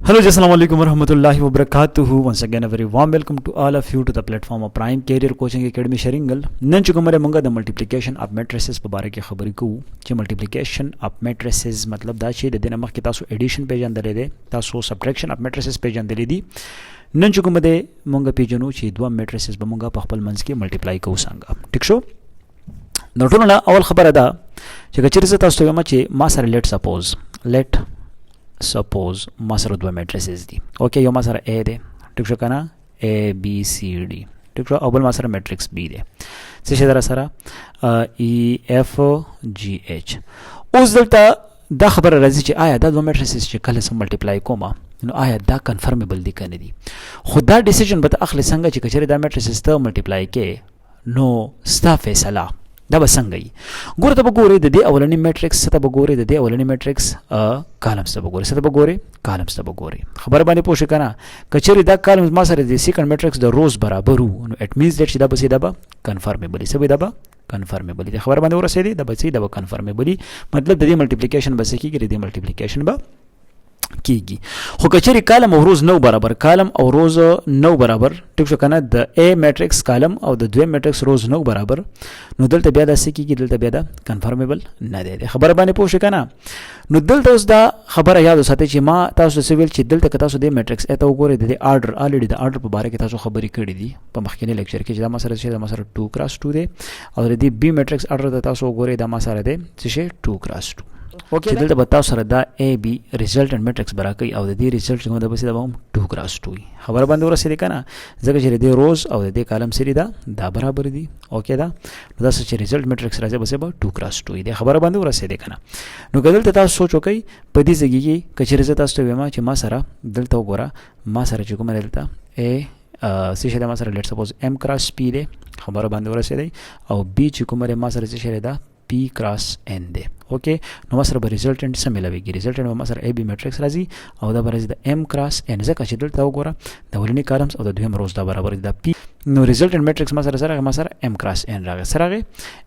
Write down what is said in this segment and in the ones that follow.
Hello, assalamu alaikum warahmatullahi wabarakatuh. Once again, a very warm welcome to all of you to the platform of Prime Career Coaching Academy Sheringal. नन चुकमरे मंगा the multiplication of matrices په باره کې خبرې کوو چې multiplication of matrices مطلب دا چې د دې مخکې تاسو addition پیژندلې دي، تاسو subtraction of matrices پیژندلې دي. نن چوکم ده مونږ پیژنو چې دوه matrices به مونږ په خپل منځ کې multiply کوو څنګه. ټیک شو؟ نو ټولنه اول خبره ده چې کچېرې تاسو ته وایم چې ما سره let suppose ما سره دوه matrices دي. اوکې یو ما سره A ده، ټیک شو کنه، A B C D، ټیک شو، او بل ما سره matrix B ده. څه شي در سره E F G H. اوس دلته دا خبره راځي چې آیا دا دوه matrices چې کله سم ملټیپلای کوم نو آیا دا کنفرمیبل دي کنه دي. خو دا ډیسیژن به اخلي څنګه چې کچره دا matrices ته ملټیپلای کې نو ستا فیصله دا به څنګه وي. ګوره ته به ګورې د دې اولنی میټرکس ته به ګورې، د دې اولنی میټرکس کالمز ته به ګورې، څه ته به ګورې، کالمز ته به ګورې. خبره باندې پوه شې که نه؟ کچېرې دا کالمز ما سره د سیکنډ میټرکس د روز برابر وو نو اټ مینز دیټ چې دا به څه دا به کنفرمیبل څه به دا به کنفرمیبل دي. خبره باندې ورسېدې دا به څه دا به کنفرمیبل مطلب د دې ملټیپلیکیشن به څه کېږي، د دې ملټیپلیکیشن به کیږي. خو کچری کالم او روز نو برابر، کالم او روز نو برابر، ټیک شو کنه، د A میټرکس کالم او د دویم میټرکس روز نو برابر نو دلته بیا د څه کیږي، دلته بیا د کنفرمیبل نه دی. خبره باندې پوه شئ کنه؟ نو دلته اوس دا خبره یاد وساتئ چې ما تاسو ته ویل چې دلته که تاسو د میټرکس ا ته وګورئ د آرډر الریډي د آرډر په باره کې تاسو خبرې کړې دي په مخکینی لیکچر کې چې دا ما سره چې دا ما سره 2 × 2 دی او د B میټرکس آرډر ته تاسو وګورئ دا ما سره دی چې 2 × 2. اوکې دلته به تاسو سره دا A B ریزلټنټ میټرکس برا کوي او د دې ریزلټ څنګه د بسې دا 2 × 2 وي. خبره باندې ورسېدې کنه؟ ځکه چې د روز او د کالم سری دا برابر دي. اوکې دا نو دا چې ریزلټ میټرکس راځي بسې به 2 × 2 وي. خبره باندې ورسېدې کنه؟ نو دلته تاسو سوچ وکئ په دې ځای کې کچېرې زه تاسو ته وایم چې ما سره دلته وګوره ما سره چې کومه دلته A څه شی دا ما سره لیټ سپوز M × P دی. خبره باندې ورسېدې او B چې کومه ما سره څه شی دا P × N دی. اوکې نو ما سره به ریزلټنټ سم ملويږي، ریزلټنټ به ما سره A B میټرکس راځي او دا به راځي د M × N ځکه چې دلته وګوره د ولنی کالمز او د دویم روز دا برابر دي. دا P نو ریزلټنټ میټرکس ما سره M × N راغی، سره راغی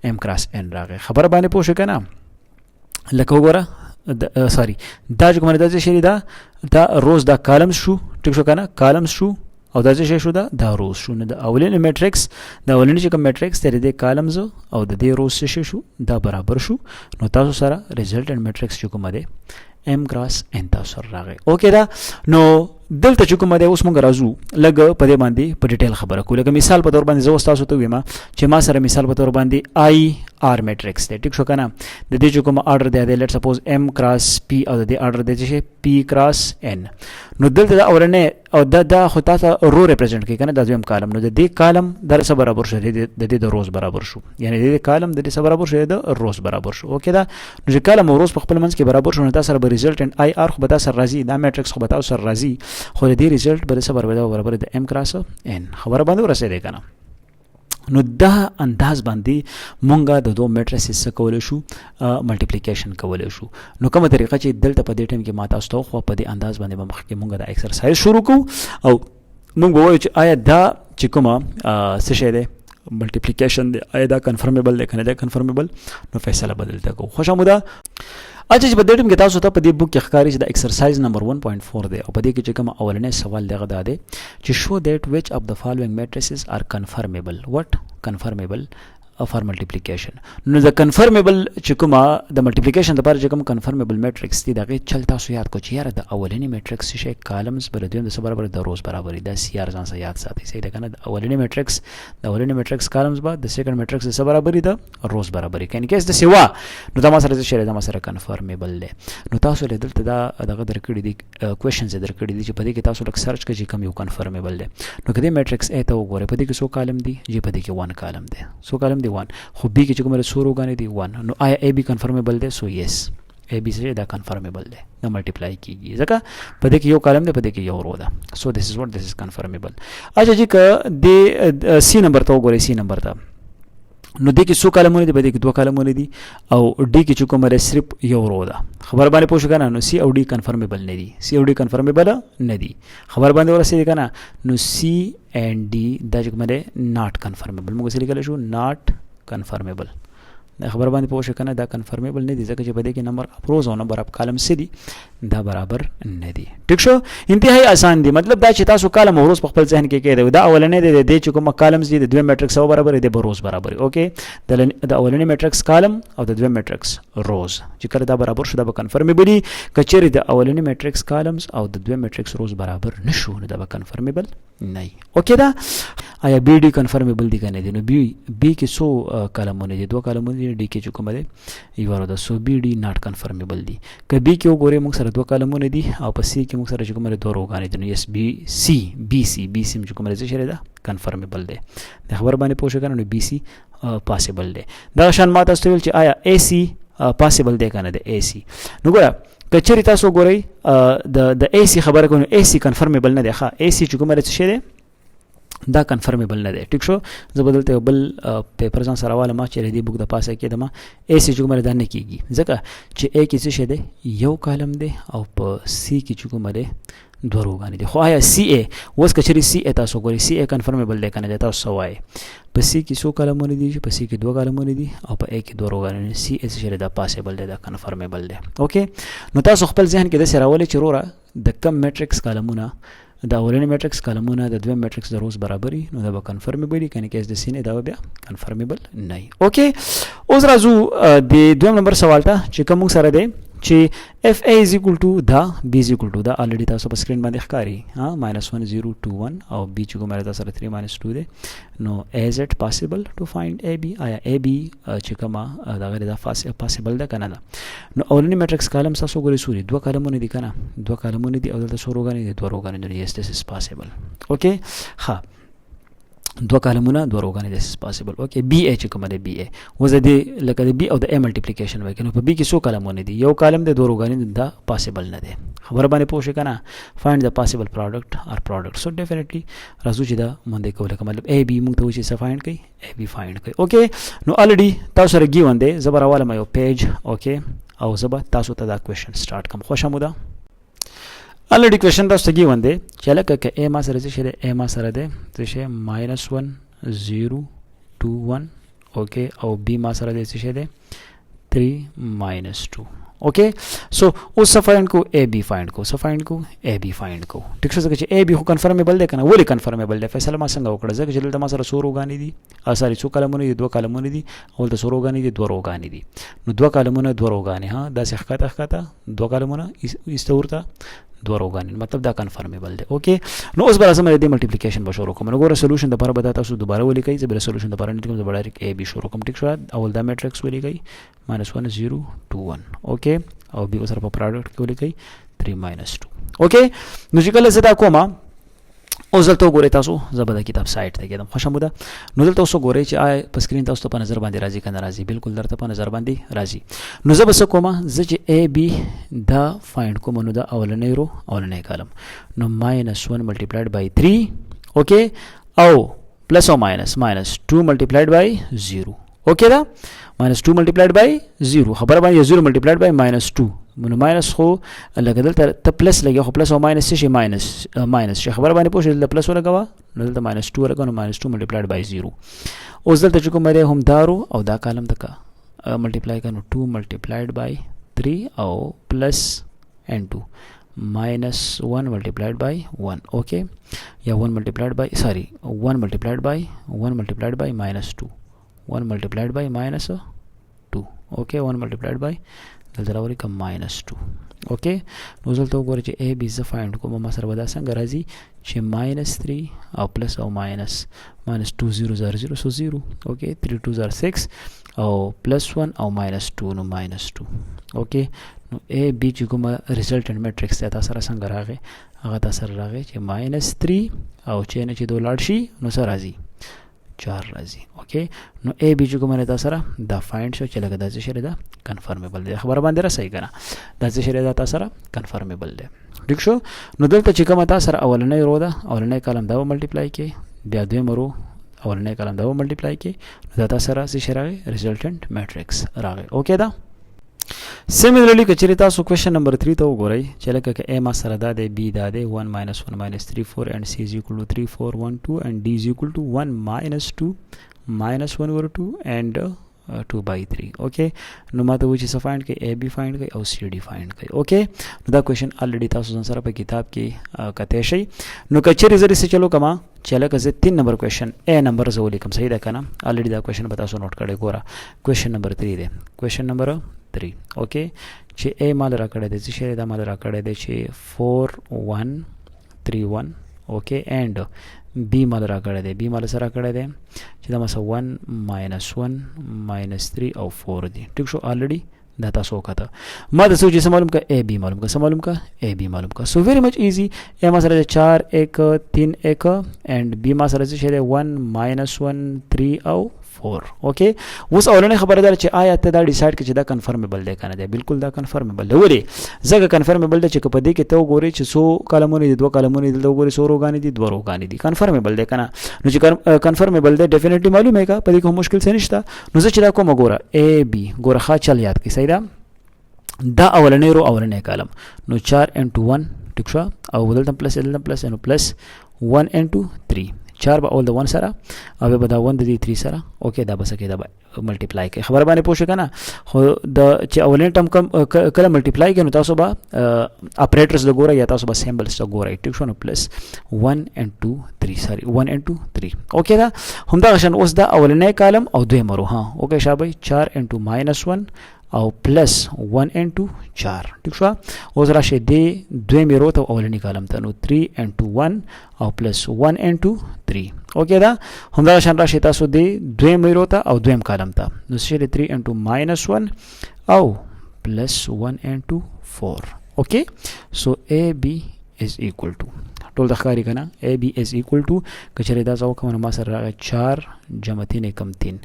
M × N راغی. خبره باندې پوه شئ کنه؟ لکه وګوره سوري دا چې کومه دا چې شری دا روز دا کالمز شو، ټیک شو کنه، کالمز شو او دا چې شو دا روز شو. نو د اولنی میټرکس د اولنی چې کوم میټرکس تر دې کالمز او د دې روز څه شو دا برابر شو نو تاسو سره ریزلټنټ میټرکس چې کومه ده M × N تاسو سره راغی. اوکې دا نو دلته چې کومه ده اوس مونږ راځو لګ په دې باندې په ډیټیل خبره کوو. لکه مثال په تور باندې زه تاسو ته وایم چې ما سره مثال په تور باندې I R میټرکس دی، ټیک شو کنه؟ د دې چې کوم آرډر دی لیټ سپوز M × P او د دې آرډر دی چې P × N. نو دلته دا اورنه او دا خو تاسو رو ریپرزینټ کوي کنه، دا دویم کالم. نو د دې کالم در سره برابر شو، د دې د روز برابر شو، یعنی د دې کالم د دې سره برابر شو، د روز برابر شو. اوکې دا نو چې کالم او روز په خپل منځ کې برابر شو نو تاسو سره به ریزلټنټ I R خو به تاسو سره راځي، دا میټرکس خو به تاسو سره راځي، خو د دې ریزلټ به سره برابر د M × N. خبره باندې ورسېدې کنه؟ نو دا انداز باندې مونږه د دوه میټریسز کولای شو ملټیپلیکیشن کولای شو. نو کومه طریقه چې دلته په دې ټیم کې ما تاسو ته خو په دې انداز باندې مخکې مونږه د ایکسرسایز شروع کوو او مونږ وایو چې آیا دا چې کومه څه شی دی ملټیپلیکیشن دی آیا دا کنفرمیبل دی کنه دا کنفرمیبل، نو فیصله بدلته کوو. خوش آمده. اچھا چې په دې ټیم کې تاسو ته په دې بوک کې ښکاري چې د ایکسرسایز نمبر 1.4 دی او په دې کې چې کوم اولنی سوال دغه دا دی چې شو دیٹ which of the following matrices are conformable. what conformable for multiplication. نو د کنفرمیبل چې کومه د ملټیپلیکیشن لپاره چې کوم کنفرمیبل میټرکس دی دغه چل تاسو یاد کو چې یاره د اولنی میټرکس شي کالمز بل دویم د برابر د روز برابر دی. د سیار ځان سره یاد ساتي صحیح ده کنه؟ د اولنی میټرکس کالمز بعد د سیکنډ میټرکس سره برابر دی د روز برابر دی. کین کیس د سیوا نو دا ما سره شي دا ما سره کنفرمیبل دی. نو تاسو له دلته دا دغه درکړي دي کوېشنز درکړي دي چې په دې کې تاسو لک سرچ کړئ کوم یو کنفرمیبل دی. نو کله میټرکس ا ته وګورئ په دې کې څو کالم دي، جی په دې کې 1 کالم دی، څو کالم دی 1. خو B کې چې کومه سورو غانې دی 1. نو آیا A B کنفرمیبل دی؟ سو یس A B سره دا کنفرمیبل دی، دا ملټیپلای کیږي ځکه په دې کې یو کالم دی په دې کې یو رو ده. سو this is کنفرمیبل. اچھا جی که د C نمبر ته وګورئ، C نمبر ته نو دې کې څو کالمونه دي؟ په دې کې 2 کالمونه دي او D کې چې کومه صرف یو رو ده. خبر باندې پوه شو کنه؟ نو C او D کنفرمیبل نه دي، C او D کنفرمیبل نه دي. خبر باندې ورسېږي کنه؟ نو C and D دا چې کومه ده ناٹ کنفرمیبل. موږ څه لیکل شو؟ ناٹ کنفرمیبل. دا خبر باندې پوه شو کنه دا کنفرمیبل نه دي ځکه چې په دې کې نمبر اف روز او نمبر اف کالم سدي دا برابر نه دي ټیک شو انتهایی آسان دي مطلب دا چې تاسو کالم او روز په خپل ذهن کې کېده دا اولنې د چې کوم کالمز دي د دویم میټرکس او برابر دي به روز برابر اوکي د اولنې میټرکس کالم او د دویم میټرکس روز چې کله دا برابر شو دا به کنفرمیبل کچېری د اولنې میټرکس کالمز او د دویم میټرکس روز برابر نشو نو دا به کنفرمیبل نه اوکي دا آیا بی ډي کنفرمیبل دي کنه دي نو بی کې سو کالمونه دي دوه کالمونه دي ډي کې چې کوم دي یو دا سو بی ډي ناٹ کنفرمیبل دي که بی کې وګورئ موږ سره دوه کالمونه دي او په سی کې موږ سره چې کوم دي دوه روغانې دي نو اس بی سی چې کوم دي چې دا کنفرمیبل دي د خبر باندې پوه شو کنه نو بی سی پاسیبل دي دا شان ماته استویل چې آیا ای سی پاسیبل دی کنه د ای سی نو ګوره کچری تاسو ګورئ د ای سی خبره کوي ای سی کنفرمیبل نه دی ښه ای سی چې کوم دي چې دا کنفرمیبل نه دی ټیک شو زه بدلته بل پیپر ځان سره واله ما چې ردی بوک د پاسه کې دما ای سی چې کوم دا نه کیږي ځکه چې ای کې څه شه دی یو کالم دی او په سی کې چې کوم دی دوه روغانې دي خو آیا سی ای اوس کچری سی ای تاسو ګورئ سی ای کنفرمیبل دی کنه تاسو وایي په سی کې څو کالمونه دي په سی کې دوه کالمونه دي او په ای کې دوه روغانې سی ای څه دا پاسیبل دی دا کنفرمیبل دی اوکي نو تاسو خپل ذهن کې د سره ولې چرورا د کم میټرکس کالمونه د اولنې میټرکس کالمونه د دویم میټرکس د روز برابري نو دا به کنفرمیبل کنه کیس د سینې دا بیا کنفرمیبل نه اوکي اوس راځو د دویم نمبر سوال ته چې کوم سره دی چې اف ا از ایکوال ټو دا بی از ایکوال ټو دا الریډي تاسو په سکرین باندې ښکاری ها -1 0 2 1 او بی چې کومه ده سره 3 - 2 ده نو از اٹ پاسبل ټو فایند ا بی آیا ا بی چې کومه دا غیر دا پاسبل ده کنه دا نو اولنی میټرکس کالم تاسو ګورئ سوري دوه کالمونه دي کنه دوه کالمونه دي او دلته څو روغانې دي دوه روغانې دي یس دس از پاسبل اوکي ها دوه کالمونه دوه روغانې دي پاسبل اوکي بی ا چې کومه ده بی ا وزه دي لکه د بی او د ا ملټیپلیکیشن وای کنه په بی کې څو کالمونه دي یو کالم د دوه روغانې دا پاسبل نه دي خبر باندې پوښښ کنه فایند د پاسبل پروډکټ اور پروډکټ سو ډیفینیټلی راځو چې دا مونږ کوله کوم مطلب ا بی موږ ته وشي فایند کوي ا بی فایند کوي اوکي نو الریډي تاسو سره گیون دی زبر حواله مې یو پیج اوکي او زبر تاسو ته دا کوېشن سٹارټ کوم خوښه مو ده الریډي کوېشن تاسو ته گیون دی چې لکه ک ا ما سره څه ا ما سره ده څه -1 0 2 1 اوکي او بی ما سره ده څه ده 3 - 2 اوکي سو اوس فایند کو ا بی فایند کو فایند کو ا بی فایند کو ټیک څه چې ا بی خو کنفرمیبل ده کنه ولی کنفرمیبل ده فیصله ما څنګه وکړه ځکه چې دلته ما سره څو روغانې دي ساري څو کلمونه دي دوه کلمونه دي او د څو روغانې دي دوه روغانې دي نو دوه کلمونه دوه روغانې ها دا څه ښکته دوه کلمونه ایستورته دوه روغانې مطلب دا کنفرمیبل دی اوکي نو اوس بل سم د ملټیپلیکیشن به شروع کوم نو ګوره سولوشن د لپاره به تاسو دوباره ولیکئ زبر سولوشن د لپاره نه کوم زبر ډایرکټ ا بی شروع کوم ټیک شو اول دا میټرکس ولیکئ -1 0 2 1 اوکي او بی سره په پروډکټ کې ولیکئ 3 - 2 اوکي نو چې کله زدا کومه اوس دلته ګورئ تاسو زبر د کتاب سایت ته کېدم خوشم ده نو دلته اوس ګورئ چې آی په سکرین تاسو ته په نظر باندې راځي کنه راځي بالکل درته په نظر باندې راځي نو زه بس کومه زه چې ا بی دا فایند کوم نو دا اولنې رو اولنې کالم نو -1 × 3 اوکي او پلس او -2 × 0 اوکي دا -2 × 0 خبر باندې 0 × -2 نو ماینس خو لکه دلته ته پلس لګي خو پلس او ماینس شي ماینس شي خبر باندې پوښتنه دلته پلس ولګوا نو دلته -2 ورګو نو -2 × 0 اوس دلته چې کوم لري هم دارو او دا کالم دکا ملټیپلای کنو 2 × 3 او پلس n2 -1 × 1 اوکي یا 1 × سوري 1 × 1 × -2 1 × -2 اوکي 1 × دلته راوړي کوم -2 اوکي نو دلته وګورئ چې ا بی ز فایند کوم ما سره ودا څنګه راځي چې -3 او پلس او -2 0 0 0 0 اوکي 3 2 6 او +1 او -2 نو -2 اوکي نو ا بی چې کوم ریزلټنت میټرکس ته تاسو سره څنګه راغی هغه تاسو سره راغی چې -3 او چې نه چې دوه لاړ شي نو سره راځي 4 راځي اوکي نو ا بی چې کومه تاسو سره دا فایند شو چې لګا د څه شری دا کنفرمیبل دی خبر باندې را صحیح کنه دا څه شری دا تاسو سره کنفرمیبل دی ٹھیک شو نو دلته چې کومه تاسو سره اولنې رو دا اولنې کالم دا ملټیپلای کې بیا دویم رو اولنې کالم دا ملټیپلای کې دا تاسو سره څه شری راغی ریزلټنت میټرکس راغی اوکي دا Similarly, کچری تاسو question number 3 ته وګورئ چې لکه ک a ما سره دا دی b دا دی 1 - 1 - 3 4 and c is equal to 3 4 1 2 and d is equal to 1 - 2 -1 over 2 and 2/3 اوکے نو ماته و چې څه فایند کوي اے بی فایند کوي او سی ډي فایند کوي اوکے نو دا کوېشن الریډي تاسو ځان سره په کتاب کې کتلی شئ نو که چیرې زه ریسې چلو کما چې هلکه زه 3 نمبر کوېشن اے نمبر زه ولیکم صحیح ده که نه الریډي دا کوېشن به تاسو نوټ کړی ګوره کوېشن نمبر 3 دی کوېشن نمبر 3 اوکے چې اے مال را کړی دی څه شی دا مال را کړی دی چې 4131 اوکے اینڈ بی مال را کړی دی بی مال سره کړی دی چې دا مثلا 1 -1 -3 او 4 دی ټیک شو الریډي دا تاسو وکړه ما د څه چې معلوم کا اے بی معلوم کا څه معلوم کا اے بی معلوم کا سو ویری مچ ایزی اے ما سره 4 1 3 1 اینڈ بی ما سره څه دی 1 -1 3 او 4 اوکے اوس اولنې خبره ده چې آیا ته دا ډیسایډ کړې چې دا کنفرمیبل دی کنه دی بالکل دا کنفرمیبل دی ولی ځکه کنفرمیبل دی چې په دې کې ته وګورې چې څو کالمونه دي دوه کالمونه دي وګورې څو روګانې دي دوه روګانې دي کنفرمیبل دی کنه نو چې کنفرمیبل دی ډیفینیټلی معلومه کا په دې کې مشکل څه نشته نو زه چې دا کوم وګوره اے بی ګوره ښه چل یاد کړئ صحیح ده دا اولنې رو اولنې کالم نو 4 * 1 ټیک شو او دلته پلس نو پلس 1 * 3 4 به اول د 1 سره او به دا 1 د 3 سره اوکے دا بس کې دا ملټیپلای کوي خبر باندې پوښښ کنه خو د چې اولین ټرم کله ملټیپلای کوي نو تاسو به اپریټرز د ګوره یا تاسو به سیمبلز د ګوره ټیک شو نو پلس 1 * 2 3 سوري 1 * 3 اوکے دا همدا غشن اوس دا اولنې کالم او دویم رو ها اوکے شابه 4 * -1 او پلس 1 * 4 ٹھیک شو اوس راشه دی دویم رو ته اولنی کالم ته نو 3 * 1 او پلس 1 * 3 اوکے دا همدا شان راشه تاسو دی دویم رو ته او دویم کالم ته نو شه 3 * -1 او پلس 1 * 4 اوکے سو اے بی is equal to ټول د ښکاری کنه اے بی is equal to کچره دا ځو کوم ما سره 4 = 3 = 3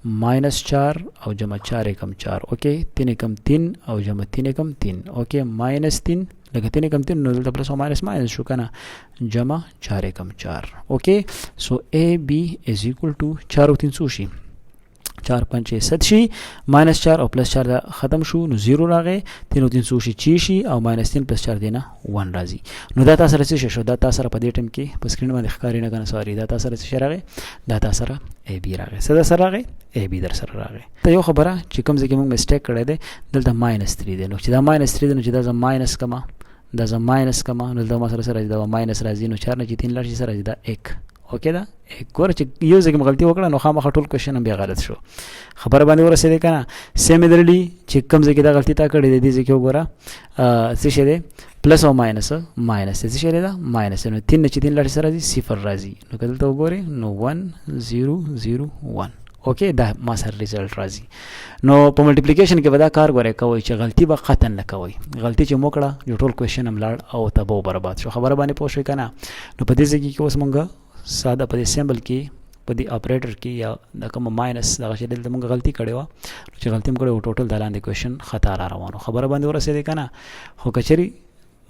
-4 او جمع 4 = 4 اوکے 3 = 3 او جمع 3 = 3 اوکے -3 لکه 3 = 3 نو دلته پلس او ماینس شو کنه جمع 4 = 4 اوکے سو اے بی is equal to 4 او 3 سو شي 4 5 6 7 شي -4 او پلس 4 دا ختم شو نو 0 راغی 3 او 3 سو شي 6 شي او -3 پلس 4 دینا 1 راځي نو دا تاسو سره څه شو دا تاسو سره په دې ټیم کې په سکرین باندې ښکاری نه کنه سوري دا تاسو سره څه راغی دا تاسو سره اے بی راغی څه سره راغی اے بی در سره راغی ته یو خبره چې کوم ځکه موږ میسټیک کړی دی دلته -3 دی نو چې دا -3 دی نو چې دا ز ماینس کما دا ز ماینس کما نو دا ما سره راځي دا ماینس راځي نو 4 نه چې 3 لاشي سره راځي دا 1 اوکے دا ګوره چې یو ځکه غلطي وکړه نو خامخا ټول کوېشن هم بیا غلط شو خبره باندې ورسېدې کنه سیملرلی چې کوم ځکه دا غلطي تا کړې دي ځکه وګوره څه شي دی پلس او ماینس څه شي دی دا ماینس نو 3 نه چې 3 لاشي سره راځي 0 راځي نو کله ته وګورئ نو 1 0 0 1 اوکے دا ما سره ریزلټ راځي نو په ملټیپلیکیشن کې ودا کار غوړې کوي چې غلطي به قطن نه کوي غلطي چې موکړه یو ټول کوېشن هم لاړ او تبو برباد شو خبره باندې پوه شئ کنه نو په دې ځکه کې اوس مونږ ساده په دې سیمبل کې په دې اپریټر کې یا د کوم ماینس دغه شی دلته موږ غلطي کړې وه چې غلطي موږ کړې ټوټل د لاندې کوېشن خطا را روانو خبره باندې ورسېدې که نه خو که چېرې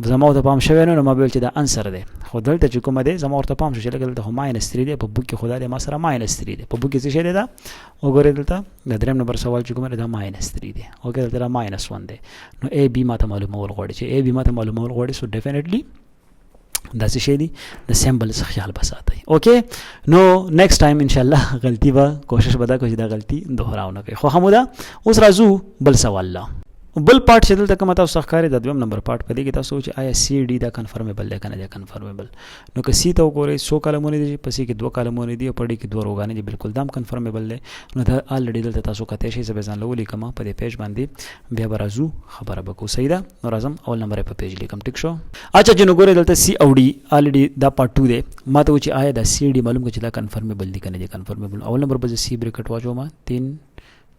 زما ورته پام شوی نو ما به ویل چې دا انسر دی خو دلته چې کومه دی زما ورته پام شو چې لکه دلته خو -3 دی په بوک کې خو دا دی ما سره -3 دی په بوک کې څه شی دی دا وګورئ دلته د درېیم نمبر سوال چې کوم دی دا -3 دی اوکې دلته دا -1 دی نو اے بی ماته معلومول غواړي چې اے بی ماته معلومول غواړي سو ډیفینیټلی دا څه شی دی د سیمبلز خیال بساتئ اوکې نو نیکسټ ټایم ان شاء الله غلطي به کوشش به دا کوي چې دا غلطي دوهراو نه کوي خو حموده اوس راځو بل سوال لا بل پارت چې دلته کوم تاسو ښکاري د دویم نمبر پارت په دې کې تاسو چې آیا سی ډي دا کنفرمیبل دی کنه دی کنفرمیبل نو که سی ته وګورئ 100 کالمونه دي په سی کې 2 کالمونه دي او په ډي کې 2 روګانې دي بالکل دام کنفرمیبل دی نو دا الریډي دلته تاسو کته شي زه ځان لولې کما په دې پیج باندې بیا برازو خبره بکو صحیح ده نو راځم اول نمبر په پیج لیکم ټیک شو اچھا چې نو ګورئ دلته سی او ډي الریډي دا پارت 2 دی ماته و چې آیا دا سی ډي معلوم کړه چې دا کنفرمیبل دی کنه دی کنفرمیبل اول نمبر په سی بریکټ واچو ما 3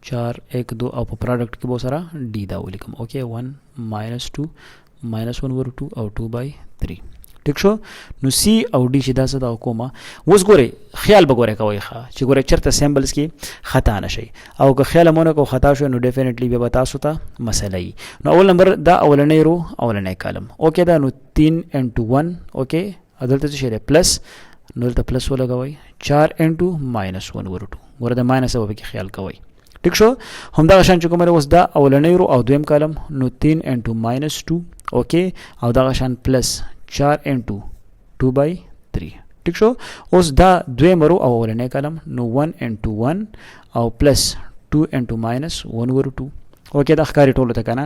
4 1 2 او په پروډکټ کې به سره डी دا ولیکم اوکې 1 -2 -1 ور 2 او 2/3 ٹھیک شو نو سی او डी چې دا څه دا کومه اوس ګورئ خیال به ګورئ کوئ چې ګورئ چرته سیمبلز کې خطا نشي او که خیال مونږ کو خطا شو نو ډیفینیټلی به تاسو ته مسله ای نو اول نمبر دا اولنې رو اولنې کالم اوکې دا نو 3 * 1 اوکې عدالت څه شي پلس نو دلته پلس ولګوئ 4 * -1 ور 2 ور د ماینس او به خیال کوئ ٹھیک شو همدا غشان چې کومه اوس دا اولنې رو او دویم کالم نو 3 * -2 اوکې او دا غشان پلس 4 * 2/3 ٹھیک شو اوس دا دویم رو او اولنې کالم نو 1 * 1 او پلس 2 into minus 1 over 2. اوکې دا ښکاري ټولو ته که نه.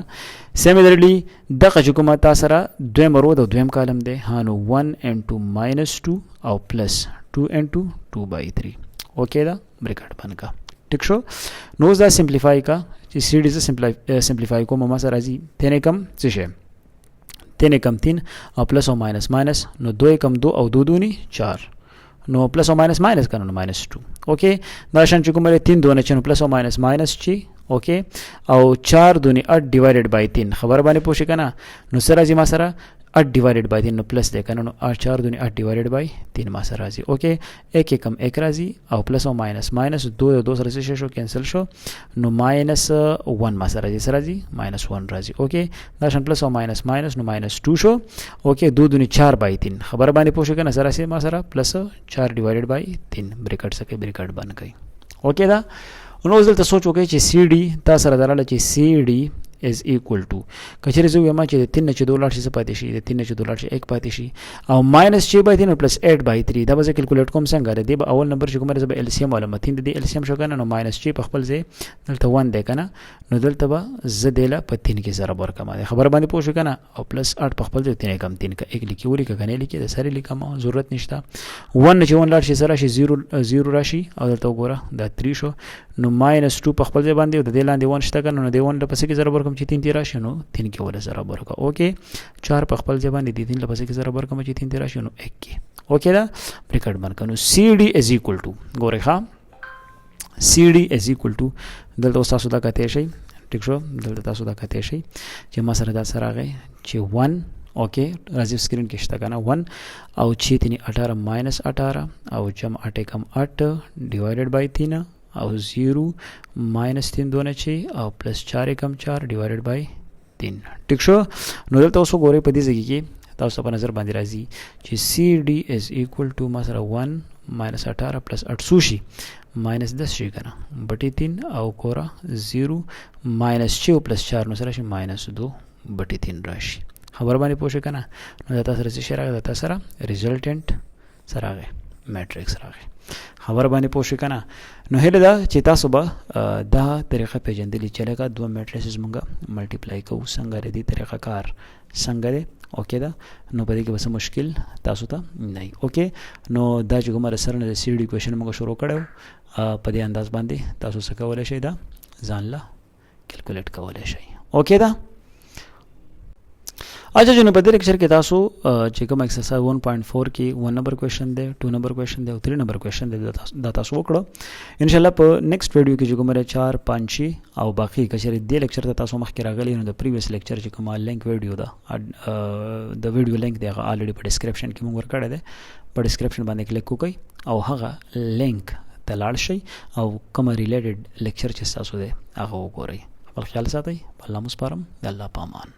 سیملرلي دغه چې کومه تا سره دویم رو د دویم کالم دی نو 1 into minus 2 او پلس 2 into 2 by 3. اوکې دا بریکټ بند کا. ټیک شو. نو اوس دا سمپلیفای کا چې سی ډي زه سمپلیفای کوم ما سره راځي 3 کم څه شی 3 کم 3 او پلس او ماینس ماینس نو 2 کم 2 او 2 دونی 4 نو پلس او ماینس ماینس کنه نو ماینس 2. اوکې دا شان چې کومه 3 دونه چې نو پلس او ماینس ماینس چی اوکې او 4 دونی 8 ډیوایډډ بای 3 خبر باندې پوښی کنه نو سره راځي ما سره 8 ډیوایډډ بای 3 نو پلس ده کنه نو 4 دونی 8 ډیوایډډ بای 3 ما سره راځي. اوکې 1 کم 1 راځي او پلس او ماینس ماینس 2 2 سره شو کینسل شو نو ماینس 1 ما سره راځي سره راځي ماینس 1 راځي. اوکې دا شان پلس او ماینس ماینس نو ماینس 2 شو. اوکې 2 دونی 4 بای 3 خبر باندې پوښی کنه سره سي ما سره پلس 4 ډیوایډډ بای 3 بریکټ سکه بریکټ باندې کوي. اوکې دا نو اوس دلته سوچ وکړئ چې سی ډي تا سره دراله چې سی ډي is equal to کچېرې زه وایم چې 3 نه چې 2 لاړ شي څه پاتې شي د 3 نه چې 2 لاړ شي 1 پاتې شي او ماینس 6 بای 3 پلس 8 بای 3 دا به زه کیلکولیټ کوم څنګه دی به اول نمبر چې کومه زه به LCM معلومه 3 د LCM شو کنه نو ماینس 6 په خپل ځای دلته 1 دی کنه نو دلته به زه دیله په 3 کې ضرب ورکم خبر باندې پوه شو کنه او پلس 8 په خپل ځای 3 کم 3 کا 1 لیکي ولیکه کنه لیکي د سره لیکم ضرورت نشته 1 نه چې 1 لاړ شي سره شي 0 راشي او دلته وګوره دا 3 شو نو ماینس 2 په خپل ځای باندې د دې لاندې 1 شته کنه نو د 1 لپاره کې ضرب ورکم چې 3 راشي نو 3 کې ولا ضرب ورکا. اوکې 4 په خپل ځای باندې د 3 لپاره کې ضرب ورکم چې 3 راشي نو 1 کې. اوکې دا بریکټ باندې کنو سی ډي از ایکوال ټو ګوره ښا سی ډي از ایکوال ټو دلته تاسو دا کته شي ټیک شو دلته تاسو دا کته شي چې ما سره دا سره راغی چې 1 اوکې راځي سکرین کې شته کنه 1 او 6 3 18 ماینس 18 او جمع 8 کم 8 ډیوایډډ بای 3 او 0 ماینس 3 دونه چی او پلس 4 کم 4 ډیوایډډ بای 3. ټیک شو. نو دلته اوس وګورئ په دې ځای کې تاسو په نظر باندې راځي چې سی ډي از ایکوال ټو ما سره 1 ماینس 18 پلس 8 شي ماینس 10 شي کنه بټي 3 او کورا 0 ماینس 6 پلس 4 نو سره شي ماینس 2 بټي 3 راشي خبر باندې پوه شئ کنه نو دا تاسو سره راغی دا تاسو سره ریزلټنت سره راغی میټریکس راغی خبر باندې پوه شئ کنه نو هله دا چې تاسو به دا طریقه پیژندلی چې لکه دوه میټریسز مونږه ملټیپلای کوو څنګه دې طریقه کار څنګه دی. اوکې دا نو په دې کې بس مشکل تاسو ته نه. اوکې نو دا چې کومه سره د سی ډي کوېشن موږ شروع کړو په دې انداز باندې تاسو څه کولای شئ دا ځان لا کیلکولیټ کولای شئ. اوکې دا اچھا جنو په دې لیکچر کې تاسو چې کوم ایکسرسایز 1.4 کې 1 نمبر کوېشن دی 2 نمبر کوېشن دی او 3 نمبر کوېشن دی دا تاسو وکړو ان شاء الله په نیکسټ ویډیو کې چې کومه 4 5 او باقي کچره دې لیکچر ته تاسو مخکې راغلی نو د پریویس لیکچر چې کومه لینک ویډیو دا د ویډیو لینک دی هغه الریډي په ډسکرپشن کې موږ ورکړی دی په ډسکرپشن باندې کلیک وکړئ او هغه لینک ته لاړ شئ او کومه ریلیټډ لیکچر چې تاسو دی هغه وګورئ. خپل خیال ساتئ. الله مو سپارم د الله په امان.